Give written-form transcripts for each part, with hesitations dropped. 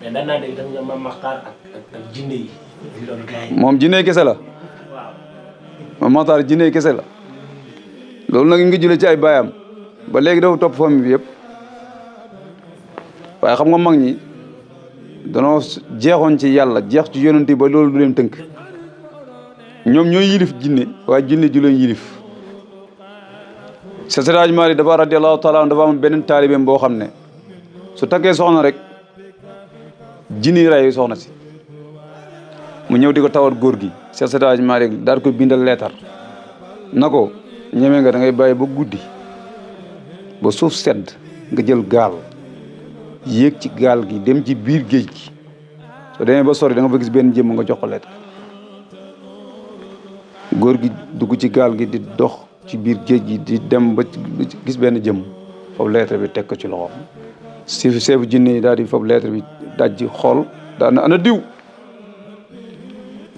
mais daan naa dégg tam nga Mame Makhtar ak jinne yi loolu gars yi. moom jinne kese la waaw. Mame Makhtar jinne kese la loolu nag ngi jëlee ci ay baayam ba léegi dafa topp famille bi yëpp waaye xam nga mag ñi danoo jeexoon ci yàlla jeex ci yonent ba loolu du leen tënk ñoom ñooy yilif jinne waaye jinne ju leen yilif sa Seydi Hadji Malick dafa radiyallahu taala dafa am beneen taalibeem boo xam ne su takkee soxna rek jinne ray soxna si mu ñëw di ko tawat góor gi sa Seydi Hadji Malick daal koy bindal leetar na ko ñeme nga da ngay bàyyi ba guddi ba suuf sedd nga jël gaal yéeg ci gaal gi dem ci biir géej gi soo demee ba sori da nga fa gis benn jëmm nga jox ko leetar góor gi dugg ci gaal gi di dox ci biir géej gi di dem ba gis benn jëmm foofu lettre bi teg ko ci loxoom seefu jinne yi daal di foofu lettre bi daj ji xool daal na ana diw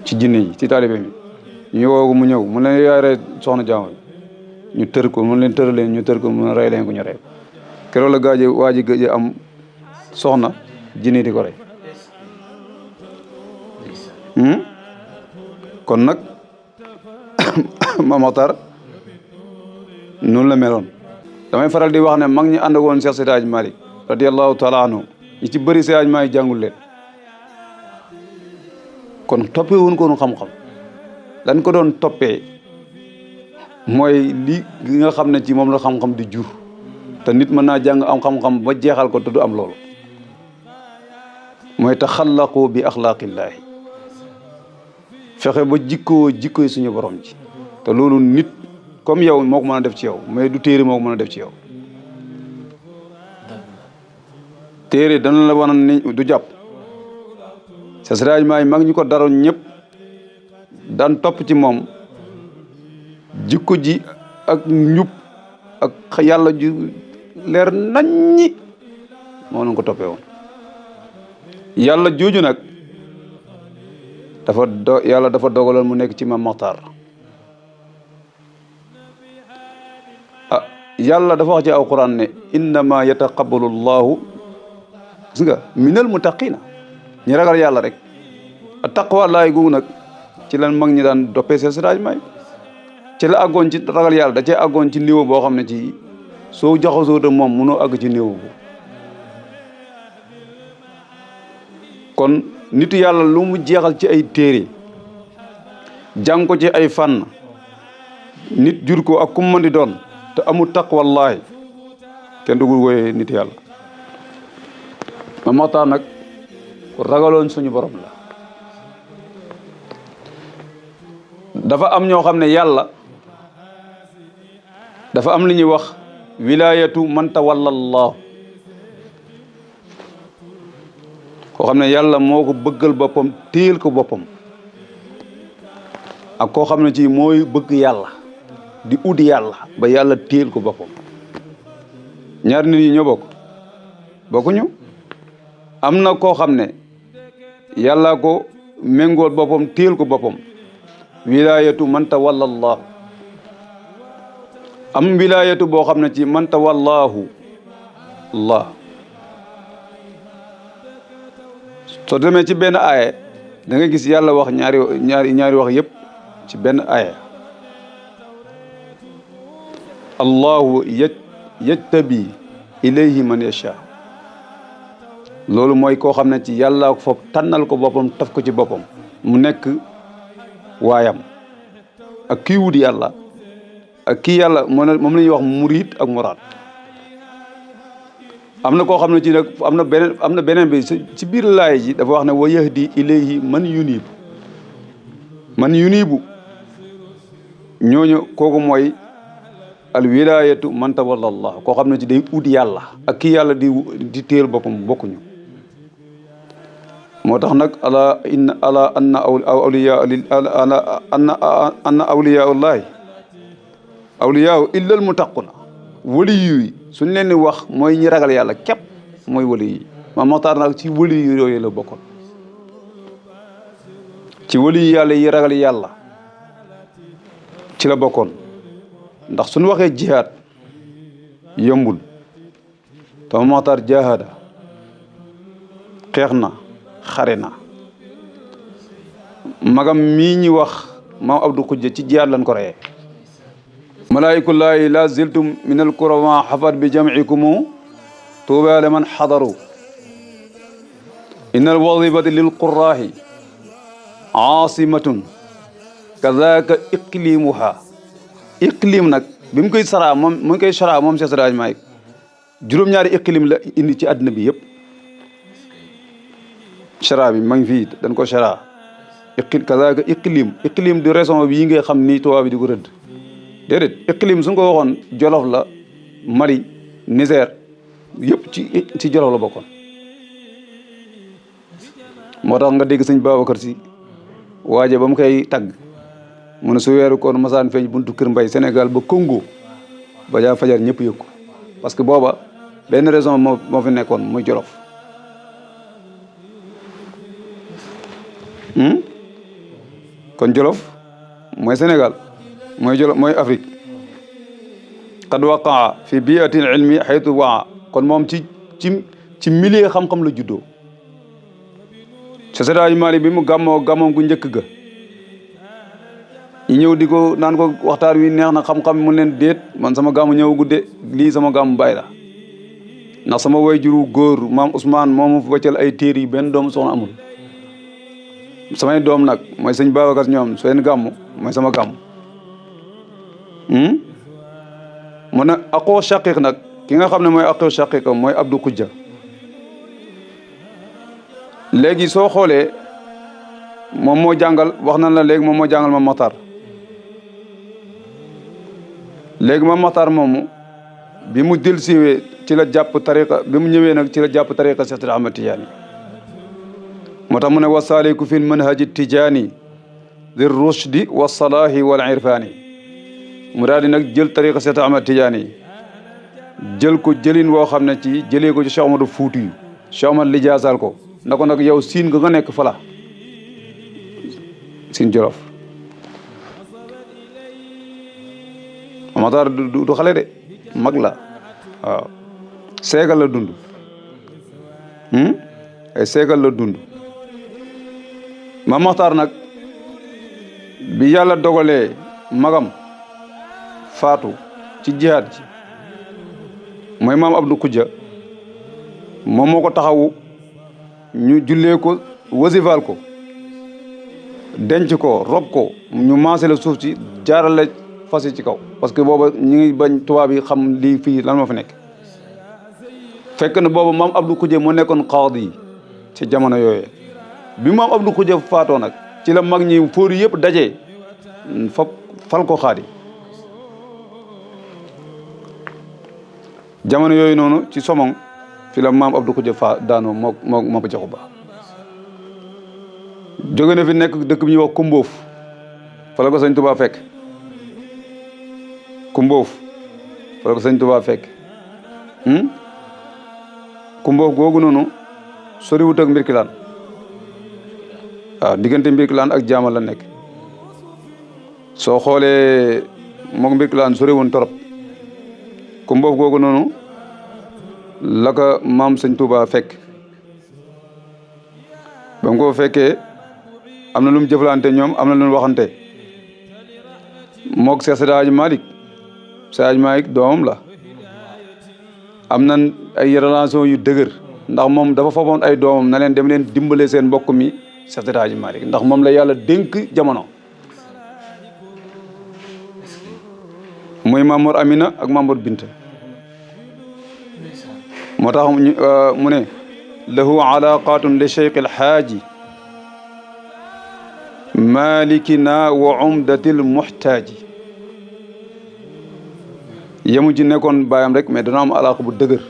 ci jinne yi ci taalibe mi ñu woo ko mu ñëw mu leen yaay rey soxna jaam ñu tër ko mu leen tër leen ñu tër ko mu rey leen ko ñu rey keroog la gaaje waa ji gëj am soxna jinne di ko rey kon nag Mame Makhtar noonu la meloon damay faral di wax ne mag ñi ànd woon Cheikh Seydi Hadji Malick radiyallahu taala anhu ñi ci bëri Seydi Hadji Malick jàngul leen kon toppee wuñ ko nu xam-xam dañ ko doon toppee mooy li nga xam ne ci moom la xam-xam di jur te nit mën naa jàng am xam-xam ba jeexal ko te du am loolu mooy taxallaqu bi axlaaqillaahi fexe ba jikkoy suñu borom ji te loolu nit comme yow moo ko mën a def ci yow mais du téere moo ko mën a def ci yow téere dana la wan ni du jàpp sa Seydi Hadji Malick mag ñu ko daroon ñëpp daan topp ci moom jikko ji ak njub ak yàlla ju leer naññi moo nañ ko toppee woon yàlla jooju nag yàlla dafa dogaloon mu nekk ci Mame Makhtar yàlla dafa wax ci alquran ne innama yataqabbalu llahu gis nga minal muttaqina ñi ragal yàlla rek a taqwa laay googu nag ci lan mag ñi daan doppee seen Seydi Hadji Malick ci la àggoon ci ragal yàlla da cee àggoon ci niveau boo xam ne ci soo jaxasoo de moom mënoo àgg ci niveau bu kon nitu yàlla lu mu jeexal ci ay téere jàng ko ci ay fànn nit jur ko ak ku mu mën di doon te amul taqwallaahi kenn dugul wooyee nit yàlla Mame Makhtar nag ku ragaloon suñu borom la dafa am ñoo xam ne yàlla dafa am li ñuy wax wilaayatu man tawalla Allah koo xam ne yàlla moo ko bëggal boppam téel ko boppam ak koo xam ne ci mooy bëgg yàlla di ut yàlla ba yàlla téel ko boppam ñaar nit yi ñoo bokkuñu am na koo xam ne yàlla ko méngool boppam téel ko boppam wilaayatu man tawalla Allah am wilaayatu boo xam ne ci man tawallahu Allah soo demee ci benn aaya da nga gis yàlla wax ñaari wax yëpp ci benn aaya allahu yajtabi ilayhi man yasha loolu mooy koo xam ne ci yàlla ko foofu tànnal ko boppam taf ko ci boppam mu nekk waayam ak kii wut yàlla ak kii yàlla moom la ñuy wax murid ak muraad am na koo xam ne ci nag am na beneen bi ci biir laay ji dafa wax ne wa yahdi ilayhi man yunibu ñooñu kooku mooy al wilayatu man tawalla Allah koo xam ne ci day ut yàlla ak kii yàlla di téel boppam bokkuñu moo tax nag anna awliyaullahi awliyaaw illal muttaquna wali yi suñ leen di wax mooy ñi ragal yàlla képp mooy wali yi Mame Makhtar nag ci wali yi yooyu la bokkoon ci wali yi yàlla yi ragal yàlla ci la bokkoon ndax suñu waxee jihaad yombul te Mame Makhtar jahada xeex na xare na magam mii ñi wax maam Abdou Khoudia ci jihaad lañ ko reyee malaayikullaahi la ziltum min al kurama xafat bi jam'ikumu tuuba liman xadaru inna al wadibati lil quraahi aasimatun kadaaka iqlimuha iqlim nag bi mu koy saraa moom mu ngi koy saraa moom Cheikh Seydi Hadji Malick juróom-ñaari iqlim la indi ci àddina bi yëpp saraa bi ma ngi fii dañ ko saraa kadaaka iqlim di raison bi yi nga xam ni tubaab bi di ko rëdd déedéet iqlim su nga ko waxoon Jolof la Mali Niger yëpp ci Jolof la bokkoon moo tax nga dégg sëñ Babacar Si waaje ba mu koy tagg mu ne su weeru koon masaan feeñ buntu kër mbay Sénégal ba Congo ba jaa fajar ñëpp yëg ko parce que booba benn raison moo fi nekkoon muy Jolof kon Jolof mooy Sénégal mooy Jolof mooy Afrique qad waqaa fi biatil ilmi xaytu waa kon moom ci milieu xam-xam la juddoo Cheikh Seydi Hadji Malick bi mu gàmmoom gu njëkk ga ñu ñëw di ko naan ko waxtaan wi neex na xam-xam mu leen déet man sama gàmmu ñëw gudde lii sama gàmmu bàyyi la ndax sama wayjuru góor maam Ousmane moomu waccal ay téere yi benn doomu soxna amul samay doom nag mooy sëñ Babacar ñoom seen gàmmu mooy sama gàmmu mu ne aqoo shaqiq nag ki nga xam ne mooy aqoo shaqiq mooy Abdou Khoudia léegi soo xoolee moom moo jàngal wax na la léegi moom moo jàngal ma Matar léegi ma Matar moomu bi mu del siwee ci la jàpp tariqa bi mu ñëwee nag ci la jàpp tariqa Cheikh Ahmad Tidiane moo tax mu ne wasaaliku fi manhaji tijaani di rushdi wa salaahi wal irfaani mu daal di nag jël tariqa Cheikh Ahmad Tidiane jël ko jëlin woo xam ne ci jëlee ko ci Cheikh Amadou Fouti yu Cheikh Ahmad lijaasal ko na ko nag yow siin nga nekk fala siin Jolof Matar du xale de mag la waaw seegal la dund ay seegal la dund ma Matar nag bi yàlla dogalee magam faatu ci jihaad ji mooy maam Abdou Khoudia moom moo ko taxawu ñu jullee ko wasifaal ko denc ko rob ko ñu maase la suuf ci jaarale fas yi ci kaw parce que booba ñu ngi bañ tubaab yi xam lii fii lan moo fa nekk fekk na booba maam Abdou Khoudia moo nekkoon xaadi yi ci jamono yooyu bi maam Abdou Khoudia faatoo nag ci la mag ñi fóori yëpp dajee fal ko xaadi jamono yooyu noonu ci Somong fi la maam Abdou Khoudia daanoo moo ba jaxu ba jóge na fi nekk dëkk bi ñuy wax Kumboof fa la ko sëñ Tuubaa fekk Kumboof fa la ko sëñ Tuubaa fekk Kumboof googu noonu soriwut ak Mbirkilaan waaw diggante Mbirkilaan ak Jaamal la nekk soo xoolee moom Mbirkilaan soriwun torop Kumboof googu noonu la ko maam sëñ Tuubaa fekk ba mu ko fekkee am na lu mu jëflante ñoom am na lu mu waxante moog Cheikh Seydi Hadji Malick Seydi Hadji Malick doomam la am na ay relation yu dëgër ndax moom dafa faboon ay doomam na leen dem leen dimbale seen mbokk mi Cheikh Seydi Hadji Malick ndax moom la yàlla dénk jamono muy Mamour Amina ak Mamour Binta moo tax mu ne lahu alaqatun li cheikh alhaaji malikina wa umdatil muhtaaji yemu ci nekkoon baayam rek mais dana am alaaq bu dëgër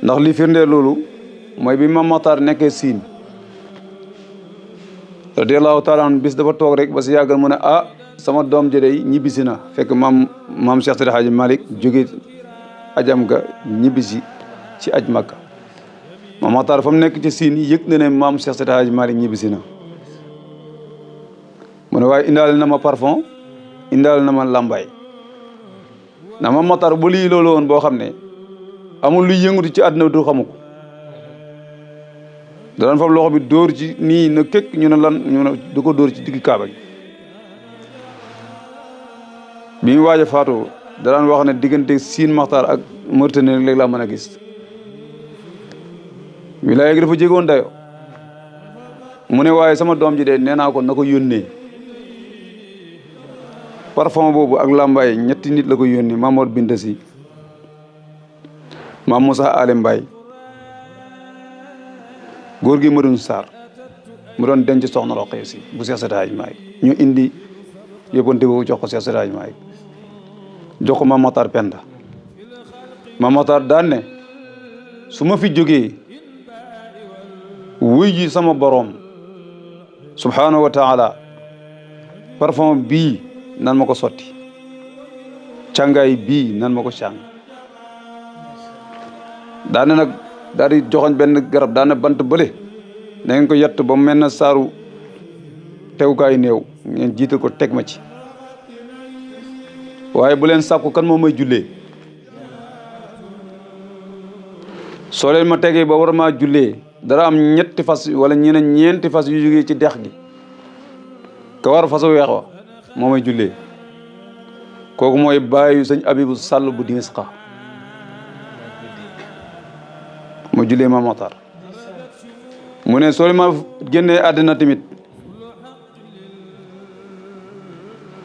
ndax li firndee loolu mooy bi Mame Matar nekkee siin radiallahu taala an bis dafa toog rek ba si yàggal mu ne sama doom jëdey ñibbisi na fekk maam Cheikh Seydi Hadji Malick jóge ajam ga ñibbisi ci aj Makka Mame Matar fa mu nekk ci siin yëg na ne maam Cheikh Seydi Hadji Malick ñibbisi na mu ne waaye indaale na ma parfum indaale na ma làmbaay na Mame Matar bu lii loolu woon boo xam ne amul luy yëngutu ci àdduna du xamu ko daan fab loxo bi dóor ci nii na kékk ñu ne lan ñu ne da ko dóor ci digg kaaba gi bi mu waaj a faatu daan wax ne diggante Siin Maxtaar ak Mauritanie léegi laa mën a gis wilaaya gi dafa jégoon dayo mu ne waaye sama doom ji de nee naa ko na ko yónnee parfum boobu ak lambaay ñetti nit la ko yónnee Mamour Binta Si Maam Moussa Ale Mbaye góor gi Madoune Sarr mu doon denc soxna Roqee Si bu Seex Seydi Hajji Maalik ñu indi yóbbante boobu jox ko Seex Seydi Hajji Maalik jox ko Maam Matar Penda Maam Matar daan ne su ma fi jógee wuy ji sama boroom subhaanahu wa taala parfum bii nan ma ko sotti càngaay bii nan ma ko càng daane nag daal di joxoñ benn garab daane bant bële na ngeen ko yett ba mu mel na saaru tegukaay néew ngeen jiital ko teg ma ci waaye bu leen sàkku kan moo may jullee soo leen ma tegee ba war maa jullee dara am ñetti fas wala ñeenti fas yu jógee ci dex gi ka war fasu weex wa moo may jullee kooku mooy bàyyi sëñ Abibu Sàll bu Dimisqa moo jullee Maam Matar mu ne soo leen ma génnee àddina tamit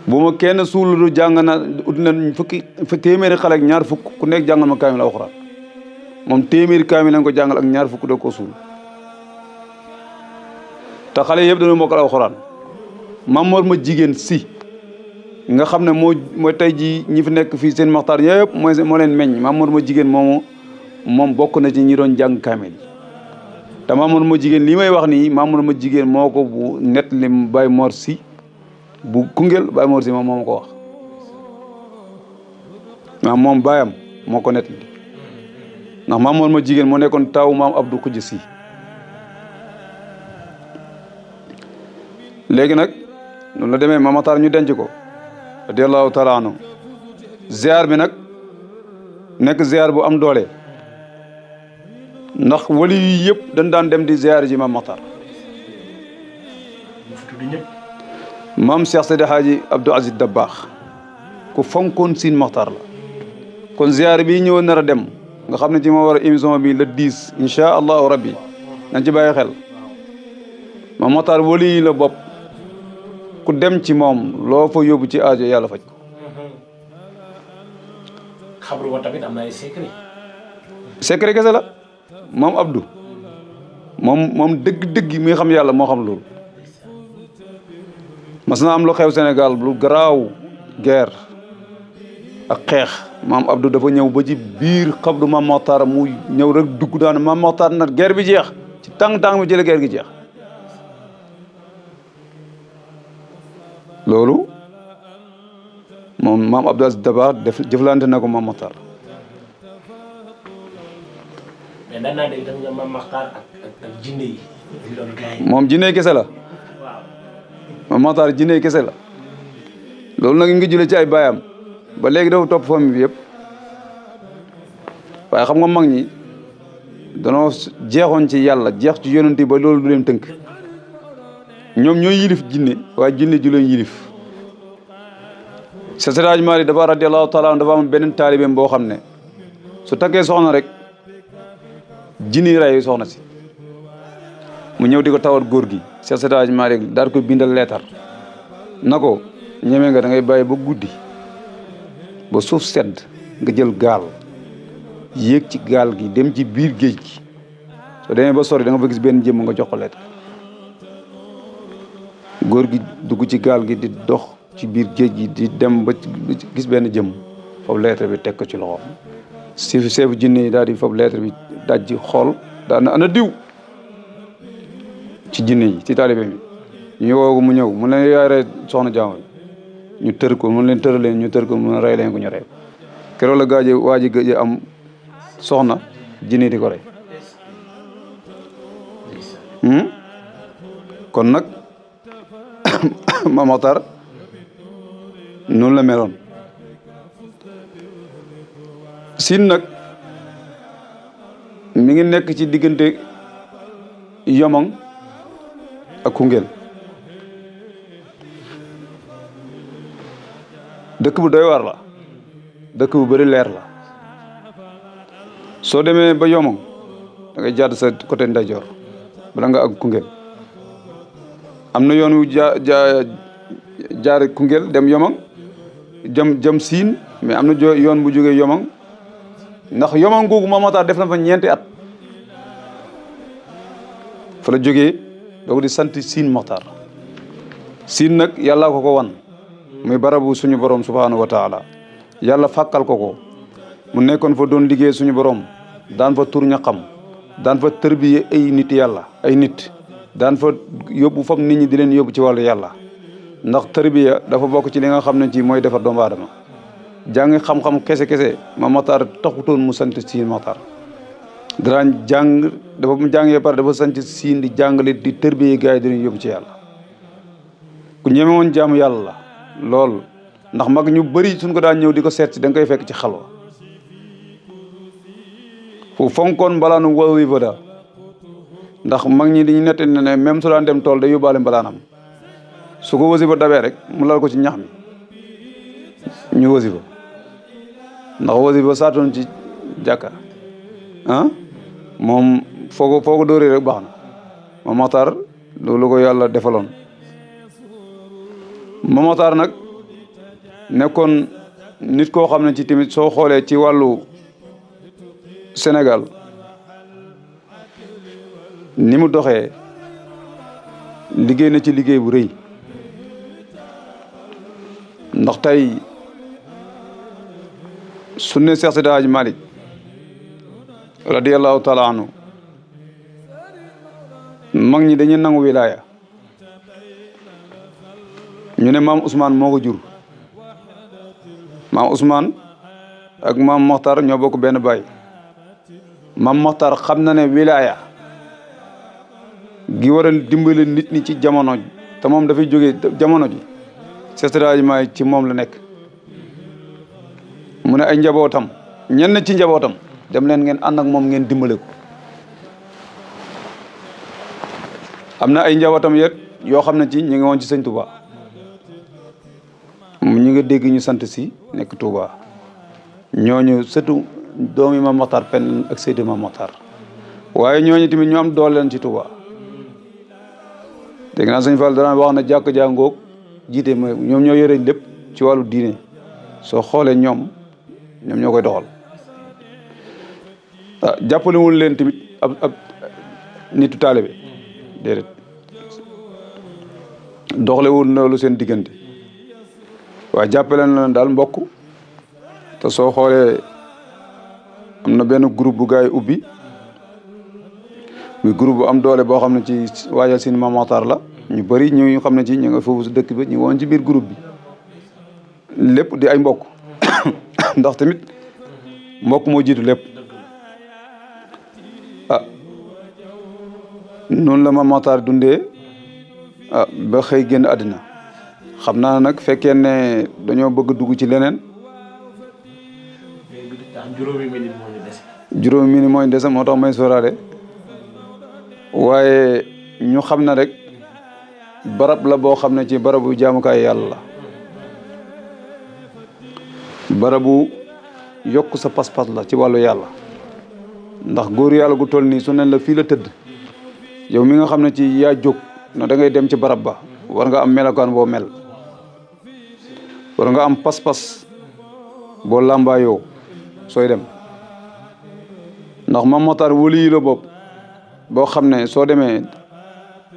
bu ma kenn suulu jàng na ut na fukki téeméeri xale ak ñaar fukk ku nekk jàngal ma kaamil alxuraan moom téeméeri kaamil lañ ko jàngal ak ñaar fukk da ko suul te xale yëpp dañoo mokkal alxuraan Mamoor ma jigéen si nga xam ne mooy tey jii ñi fi nekk fii seen maxtaar yëpp moo leen meññ Mamoor ma jigéen moom bokk na ci ñi doon jàng kaamil yi te Mamoor ma jigéen lii may wax nii Mamoor ma jigéen moo ko bu net li Baye Mor si bu Koungheul Baye Mor si moom moo ma ko wax ndax moom baayam moo ko net li ndax Mamoor ma jigéen moo nekkoon taw maam Abdou Xuj si léegi nag noonu la demee Maam Matar ñu denc ko radiyallahu taala anhu ziar bi nag nekk ziar bu am doole ndax wali yi yëpp dañ daan dem di ziar ji Maam Matar maam Cheikh Seydi Hadji Abdou Aziz Dabakh ku fonkoon Siin Maxtaar la kon ziar bi ñëwoon nar a dem nga xam ne ci ma war a émission bi le 10 incha allahu rabbi nañ ci bàyyi xel Maam Matar wali yi la bopp ku dem ci moom loo fa yóbbu ci aajo yàlla faj ko. xabru ba tamit am na ay secret. secret kese la moom Abdou moom dëgg-dëgg mi xam yàlla moo xam loolu. mas na am lu xew Sénégal lu garaaw guerre ak xeex maam Abdou dafa ñëw ba ci biir xabru Maam Matar mu ñëw rek dugg daan Maam Matar nag guerre bi jeex ci tàng-tàng bi jële guerre gi jeex. loolu moom maam Abdou Aziz Dabakh jëflante na ko Maam Matar. mais daan naa dégg nga Maam Matar ak jinne yi. moom jinne kese la. waaw. Maam Matar jinne kese la. loolu nag ngi jëlee ci ay baayam ba léegi dafa topp famille bi yëpp waaye xam nga mag ñi danoo jeexoon ci yàlla jeex ci yonent ba loolu du leen tënk. ñoom ñooy yilif jinne waaye jinne ju leen yilif Seex Seydi Hajji Maalik dafa radiyallahu taala dafa am beneen taalibeem boo xam ne su takkee soxna rek jinne ray soxna si mu ñëw di ko tawat góor gi Seex Seydi Hajji Maalik daal ko bindal leetar na ko ñeme nga da ngay bàyyi ba guddi ba suuf sedd nga jël gaal yéeg ci gaal gi dem ci biir géej gi soo demee ba sori da nga fa gis benn jëmm nga jox ko leetar góor gi dugg ci gaal gi di dox ci biir géej gi di dem ba gis benn jëm foofu lettre bi teg ko ci loxo seefu jinne yi daal di foofu lettre bi daj ji xool daal na ana diw ci jinne yi ci taalibe mi ñu woo ko mu ñëw mu leen yaare soxna jaam ñu tër ko mu leen tër leen ñu tër ko mu rey leen ko ñu rey keroog la gaaje waa ji gëj am soxna jinne di ko rey kon nag Maam Matar noonu la meloon Siin nag mi ngi nekk ci diggante Yomong ak Koungheul dëkk bu doy waar la dëkk bu bëri leer la soo demee ba Yomong da ngay jàdd sa côté ndeyjoor bala nga ak Koungheul am na yoon wu jaar Koungheul dem Yomong jëm Siin mais am na yoon bu jógee Yomong ndax Yomong googu Mame Makhtar def na fa 4 at fa la jógee doog di sant Siin Makhtar Siin nag yàlla ko wan muy barabu suñu borom subhanahu wa taala yàlla fàkkal ko mu nekkoon fa doon liggéey suñu borom daan fa tur ñaqam daan fa tërbiye ay nit yàlla ay nit daan fa yóbbu fam nit ñi di leen yóbbu ci wàllu yàlla ndax tërbiya dafa bokk ci li nga xam ne ci mooy defar doomu aadama jàng xam-xam kese Mame Makhtar taxutoon mu sant Siin Makhtar daraan jàng dafa mu jàngee pare dafa sant Siin di jàngale di tërbiye gars yi di leen yóbbu ci yàlla ku ñeme woon jaamu yàlla la lool ndax mag ñu bëri suñ ko daan ñëw di ko seet si da nga koy fekk ci xalwa fu fonkoon mbalaanu wasifa da ndax mag ñi dañuy nette ne même su daan dem tool day yóbbaale mbalaanam su ko wasifa dabee rek mu lal ko ci ñax mi ñu wasifa ndax wasifa saatoon ci jàkka moom foo ko dóoree rek baax na Mame Makhtar loolu ko yàlla defaloon Mame Makhtar nag nekkoon nit koo xam ne ci tamit soo xoolee ci wàllu Sénégal ni mu doxee liggéey na ci liggéey bu rëy ndax tey su ne Seex Seydi Hadji Malick radiyallahu taala anhu mag ñi dañuy nangu wilaaya ñu ne maam Ousmane moo ko jur maam Ousmane ak maam Makhtar ñoo bokk benn baay maam Makhtar xam na ne wilaaya gi war a dimbale nit ñi ci jamono te moom dafay jógee jamono ji Seex Seydi Hadji Malick ci moom la nekk mu ne ay njabootam ñenn ci njabootam dem leen ngeen ànd ak moom ngeen dimbale ko am na ay njabootam yet yoo xam ne ci ñu ngi woon ci sëñ Touba ñu nga dégg ñu sant si nekk Touba ñooñu surtout doomi Mame Makhtar Penda ak Seydi Mame Makhtar waaye ñooñu tamit ñu am doole leen ci Touba dégg naa sëñ Fall dana wax na jàkk jàngoog jiite mooy ñoom ñoo yore lépp ci wàllu diine soo xoolee ñoom ñoo koy doxal jàppalewul leen tamit ab nitu taalibe déedéet doxalewul loolu seen diggante waaye jàppale na leen daal mbokk te soo xoolee am na benn groupe bu gars yi ubbi muy groupe bu am doole boo xam ne ci waajal Sine Mame Makhtar la ñu bëri ñu xam ne ci ñu nga foofu si dëkk bi ñu woon ci biir groupe bi lépp di ay mbokk ndax tamit mbokk moo jiitu lépp noonu la Mame Makhtar dundee ba xëy génn àddina xam naa nag fekkee ne dañoo bëgg dugg ci leneen. juróomi minute moo ñu dese. juróomi minute moo ñu dese moo tax may sóoraale waaye ñu xam na rek barab la boo xam ne ci barabu jaamukaay yàlla la barabu yokk sa pas-pas la ci wàllu yàlla ndax góor yàlla gu toll nii su ne la fii la tëdd yow mi nga xam ne ci yaa jóg na da ngay dem ci barab ba war nga am melokaan boo mel war nga am pas-pas boo làmbaayoo sooy dem ndax Mame Makhtar wali yi la bopp boo xam ne soo demee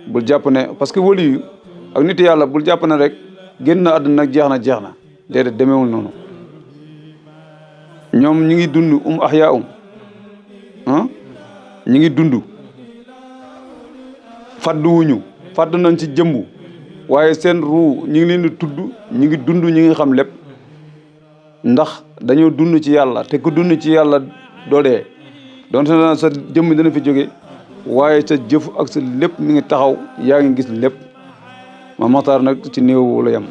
bul jàpp ne parce que wali yu ak nit yàlla bul jàpp ne rek génn na àdduna nag jeex na déedéet demeewul noonu ñoom ñi ngi dund ahyaa ñi ngi dund fadduwuñu fàdd nañ ci jëmbu waaye seen ruu ñi ngi leen di tudd ñi ngi dund ñi ngi xam lépp ndax dañoo dund ci yàlla te ku dund ci yàlla doo dee donte na sa jëmm dana fi jóge waaye sa jëf ak sa lépp mi ngi taxaw yaa ngi gis lépp Mame Makhtar nag ci néew la yem